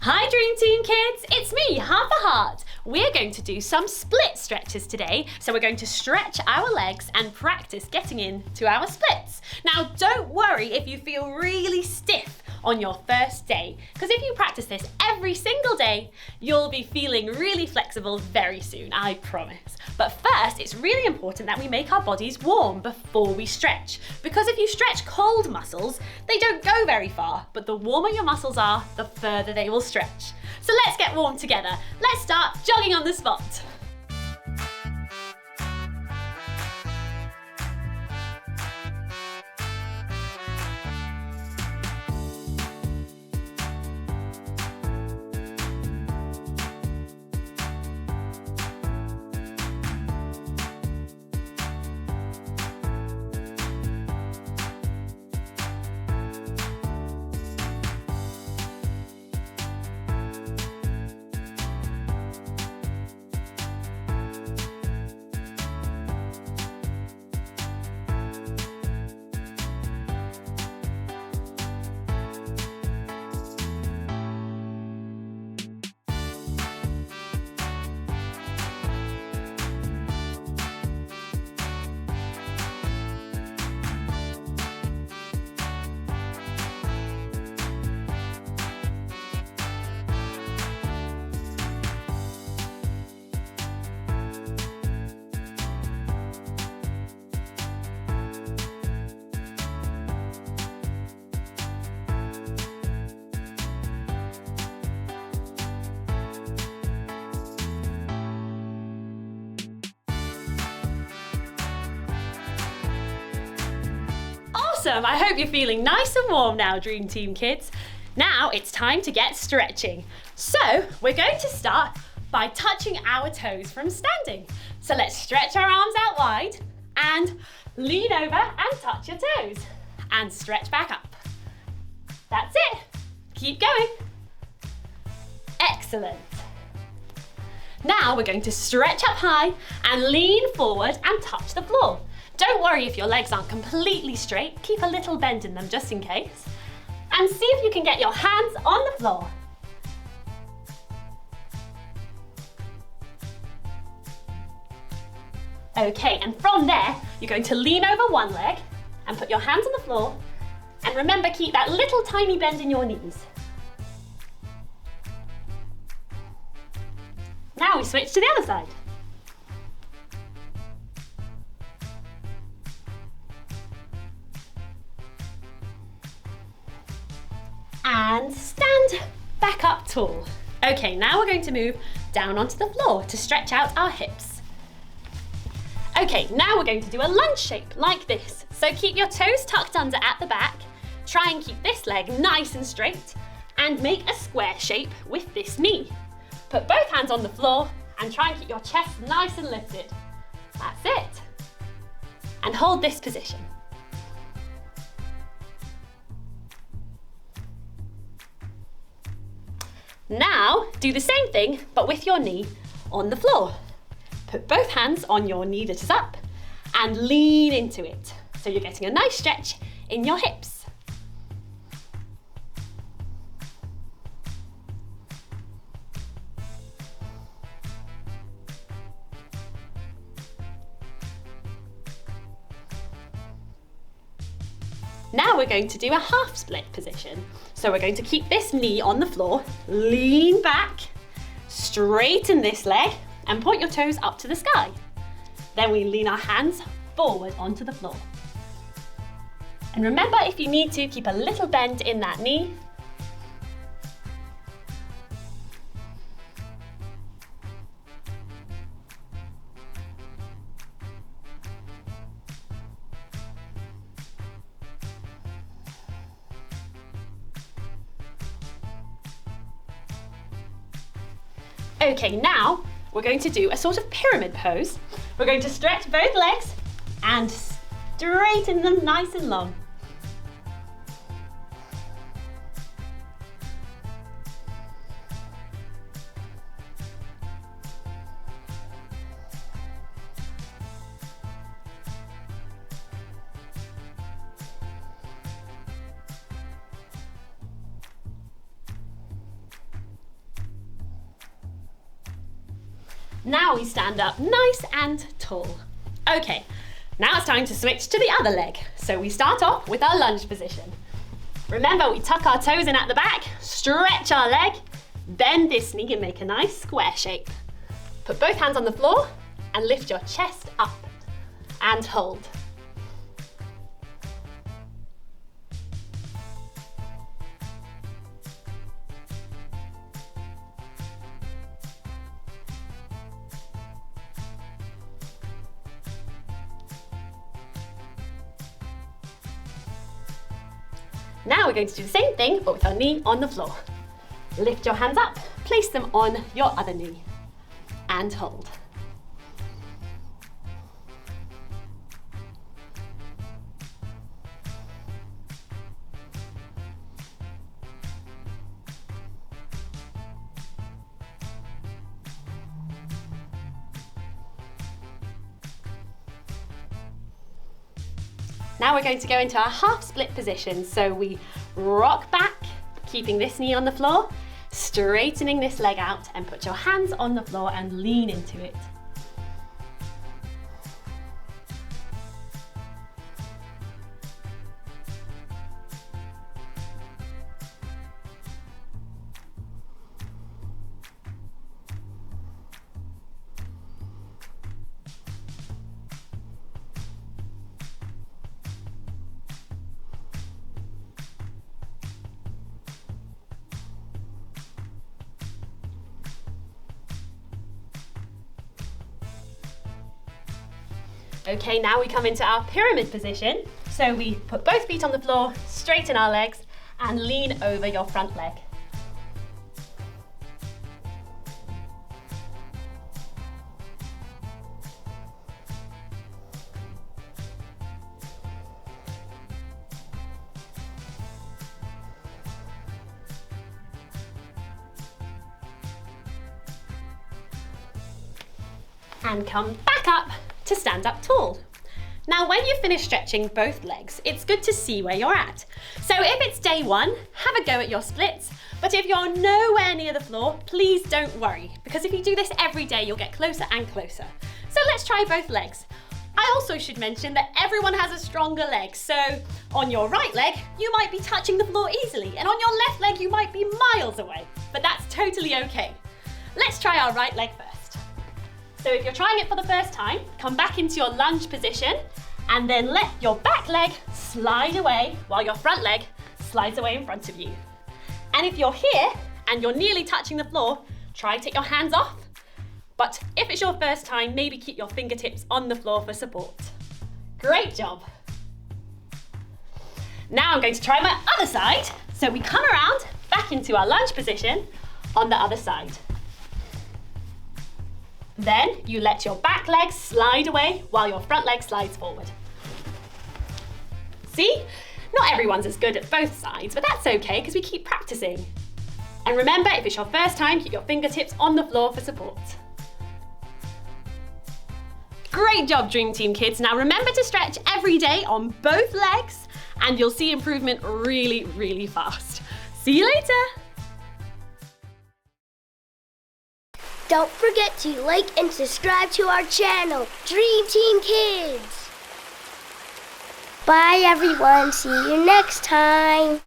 Hi Dream Team kids, it's me, Harper Heart. We're going to do some split stretches today. So we're going to stretch our legs and practice getting into our splits. Now don't worry if you feel really stiff on your first day, because if you practice this every single day, you'll be feeling really flexible very soon, I promise. But first, it's really important that we make our bodies warm before we stretch, because if you stretch cold muscles, they don't go very far, but the warmer your muscles are, the further they will stretch. So let's get warm together. Let's start jogging on the spot. Awesome, I hope you're feeling nice and warm now, Dream Team kids. Now it's time to get stretching. So we're going to start by touching our toes from standing. So let's stretch our arms out wide and lean over and touch your toes and stretch back up. That's it. Keep going. Excellent. Now we're going to stretch up high and lean forward and touch the floor. Don't worry if your legs aren't completely straight, keep a little bend in them just in case. And see if you can get your hands on the floor. Okay, and from there, you're going to lean over one leg and put your hands on the floor. And remember, keep that little tiny bend in your knees. Now we switch to the other side. And stand back up tall. Okay, now we're going to move down onto the floor to stretch out our hips. Okay, now we're going to do a lunge shape like this. So keep your toes tucked under at the back, try and keep this leg nice and straight, and make a square shape with this knee. Put both hands on the floor and try and keep your chest nice and lifted. That's it. And hold this position. Now, do the same thing, but with your knee on the floor. Put both hands on your knee that is up and lean into it. So you're getting a nice stretch in your hips. Now we're going to do a half split position. So we're going to keep this knee on the floor, lean back, straighten this leg, and point your toes up to the sky. Then we lean our hands forward onto the floor. And remember, if you need to, keep a little bend in that knee. Okay, now we're going to do a sort of pyramid pose. We're going to stretch both legs and straighten them nice and long. Now we stand up nice and tall. Okay, now it's time to switch to the other leg. So we start off with our lunge position. Remember, we tuck our toes in at the back, stretch our leg, bend this knee and make a nice square shape. Put both hands on the floor and lift your chest up and hold. Now we're going to do the same thing, but with our knee on the floor. Lift your hands up, place them on your other knee, and hold. Now we're going to go into our half split position. So we rock back, keeping this knee on the floor, straightening this leg out, and put your hands on the floor and lean into it. Okay, now we come into our pyramid position. So we put both feet on the floor, straighten our legs, and lean over your front leg. And come back up to stand up tall. Now, when you finish stretching both legs, it's good to see where you're at. So if it's day one, have a go at your splits. But if you're nowhere near the floor, please don't worry, because if you do this every day, you'll get closer and closer. So let's try both legs. I also should mention that everyone has a stronger leg. So on your right leg, you might be touching the floor easily, and on your left leg, you might be miles away. But that's totally okay. Let's try our right leg first. So if you're trying it for the first time, come back into your lunge position and then let your back leg slide away while your front leg slides away in front of you. And if you're here and you're nearly touching the floor, try to take your hands off. But if it's your first time, maybe keep your fingertips on the floor for support. Great job. Now I'm going to try my other side. So we come around back into our lunge position on the other side. Then you let your back leg slide away while your front leg slides forward. See? Not everyone's as good at both sides, but that's okay because we keep practicing. And remember, if it's your first time, keep your fingertips on the floor for support. Great job, Dream Team kids. Now remember to stretch every day on both legs and you'll see improvement really, really fast. See you later. Don't forget to like and subscribe to our channel, Dream Team Kids. Bye everyone, see you next time.